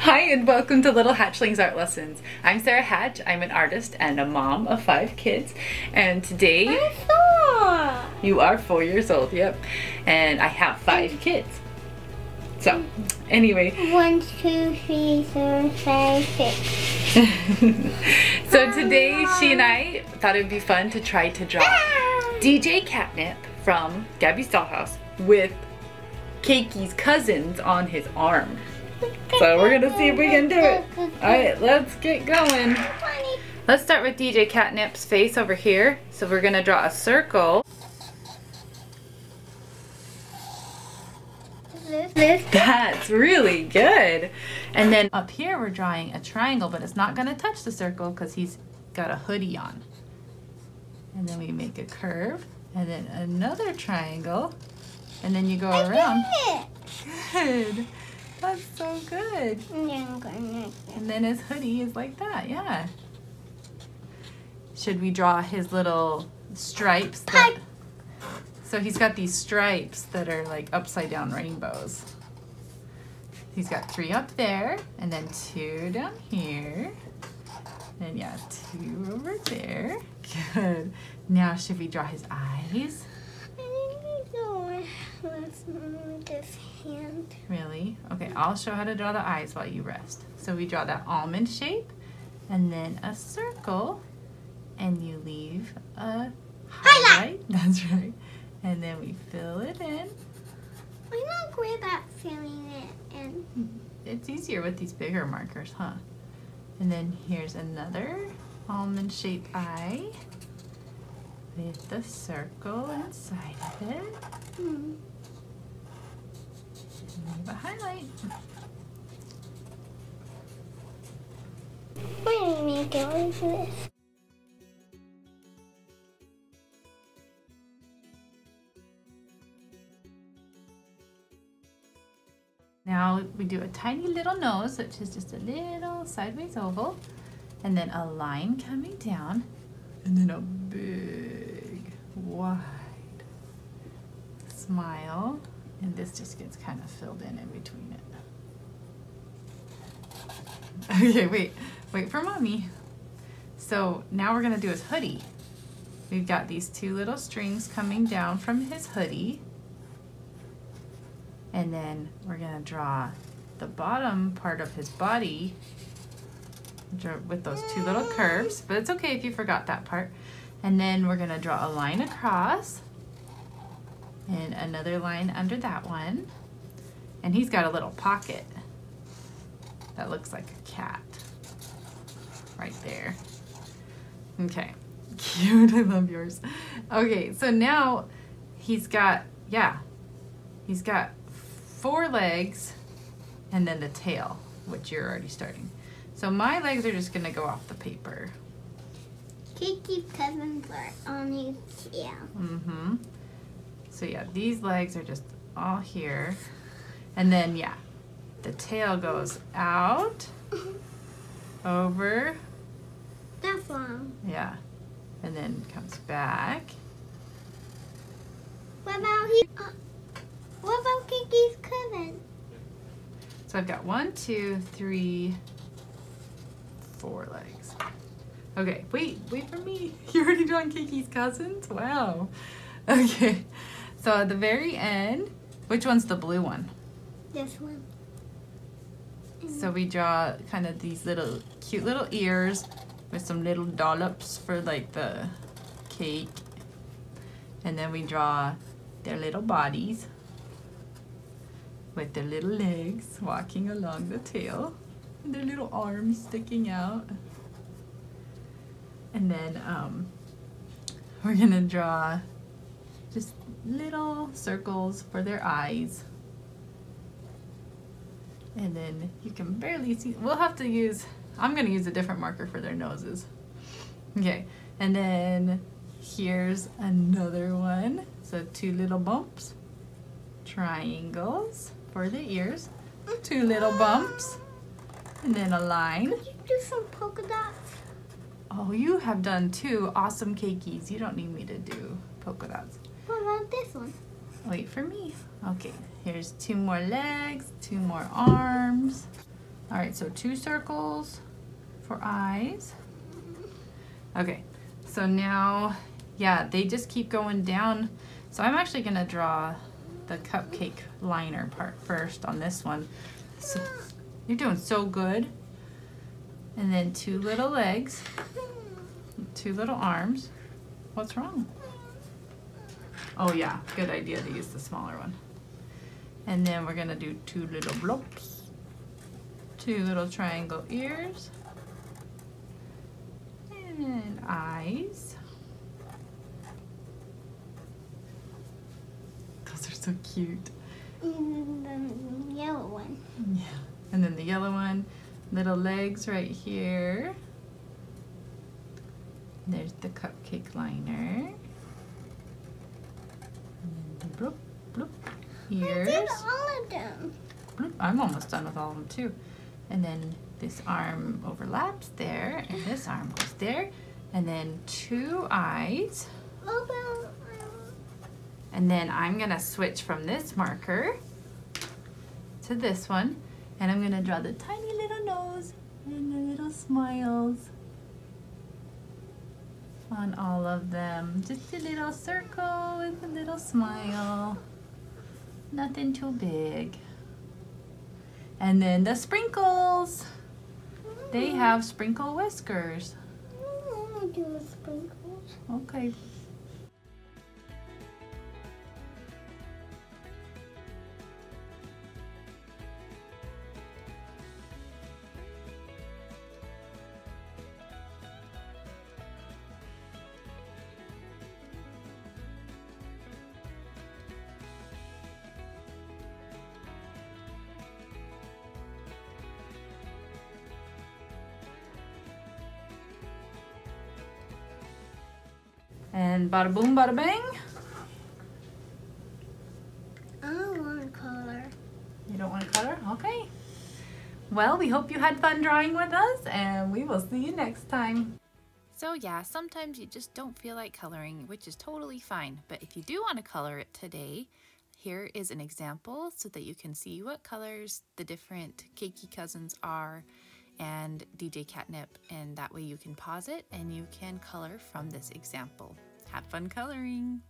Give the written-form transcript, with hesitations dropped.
Hi and welcome to Little Hatchlings Art Lessons. I'm Sarah Hatch. I'm an artist and a mom of 5 kids. And today... I'm 4! You are 4 years old, yep. And I have 5 kids. So, anyway. 1, 2, 3, 4, 5, 6. So today she and I thought it would be fun to try to draw DJ Catnip from Gabby's Dollhouse with Cakey's cousins on his arm. So we're gonna see if we can do it. Alright, let's get going. Let's start with DJ Catnip's face over here. So we're gonna draw a circle. That's really good. And then up here we're drawing a triangle, but it's not gonna touch the circle because he's got a hoodie on. And then we make a curve, and then another triangle, and then you go around. Good. That's so good. And then his hoodie is like that, yeah. Should we draw his little stripes? So he's got these stripes that are like upside down rainbows. He's got 3 up there, and then 2 down here. And yeah, 2 over there. Good. Now should we draw his eyes? This hand. Really? Okay, I'll show how to draw the eyes while you rest. So we draw that almond shape, and then a circle, and you leave a highlight. That's right. And then we fill it in. I'm not good at filling it in. It's easier with these bigger markers, huh? And then here's another almond shaped eye with the circle inside of it. Leave a highlight. Why do you make it like this? Now we do a tiny little nose, which is just a little sideways oval, and then a line coming down, and then a big, wide smile. And this just gets kind of filled in between it. Okay, wait for mommy. So now we're gonna do his hoodie. We've got these 2 little strings coming down from his hoodie. And then we're gonna draw the bottom part of his body with those 2 little curves, but it's okay if you forgot that part. And then we're gonna draw a line across, and another line under that one. And he's got a little pocket that looks like a cat right there. Okay, cute, I love yours. Okay, so now he's got 4 legs and then the tail, which you're already starting. So my legs are just gonna go off the paper. Cakey's cousins are on his tail. So yeah, these legs are just all here. And then yeah, the tail goes out, over. That's long. Yeah, and then comes back. What about Cakey's cousin? So I've got 1, 2, 3, 4 legs. Okay, wait for me. You're already drawing Cakey's cousins? Wow. Okay. So at the very end, which one's the blue one? This one. So we draw kind of these little cute little ears with some little dollops for like the cake. And then we draw their little bodies with their little legs walking along the tail and their little arms sticking out. And then we're gonna draw just little circles for their eyes. And then you can barely see, we'll have to use, I'm gonna use a different marker for their noses. Okay, and then here's another one. So 2 little bumps, triangles for the ears, 2 little bumps, and then a line. Could you do some polka dots? Oh, you have done 2 awesome cakeys. You don't need me to do polka dots. What about this one? Wait for me. Okay, here's 2 more legs, 2 more arms, All right, so 2 circles for eyes. Okay, so now, yeah, they just keep going down. So I'm actually gonna draw the cupcake liner part first on this one. So, you're doing so good. And then 2 little legs, 2 little arms. What's wrong? Oh yeah, good idea to use the smaller one. And then we're gonna do 2 little blobs, 2 little triangle ears, and eyes. Those are so cute. And the yellow one. Yeah. And then the yellow one, little legs right here. And there's the cupcake liner. And then bloop, bloop, ears. I did all of them. Bloop. I'm almost done with all of them too. And then this arm overlaps there, and this arm goes there. And then 2 eyes. And then I'm gonna switch from this marker to this one, and I'm gonna draw the tiny little nose and the little smiles on all of them. Just a little circle with a little smile. Nothing too big. And then the sprinkles. They have sprinkle whiskers. I want to do the sprinkles. Okay. And bada boom, bada bang. I don't want to color. You don't want to color? Okay. Well, we hope you had fun drawing with us, and we will see you next time. So yeah, sometimes you just don't feel like coloring, which is totally fine. But if you do want to color it today, here is an example so that you can see what colors the different Cakey cousins are and DJ Catnip, and that way you can pause it and you can color from this example. Have fun coloring!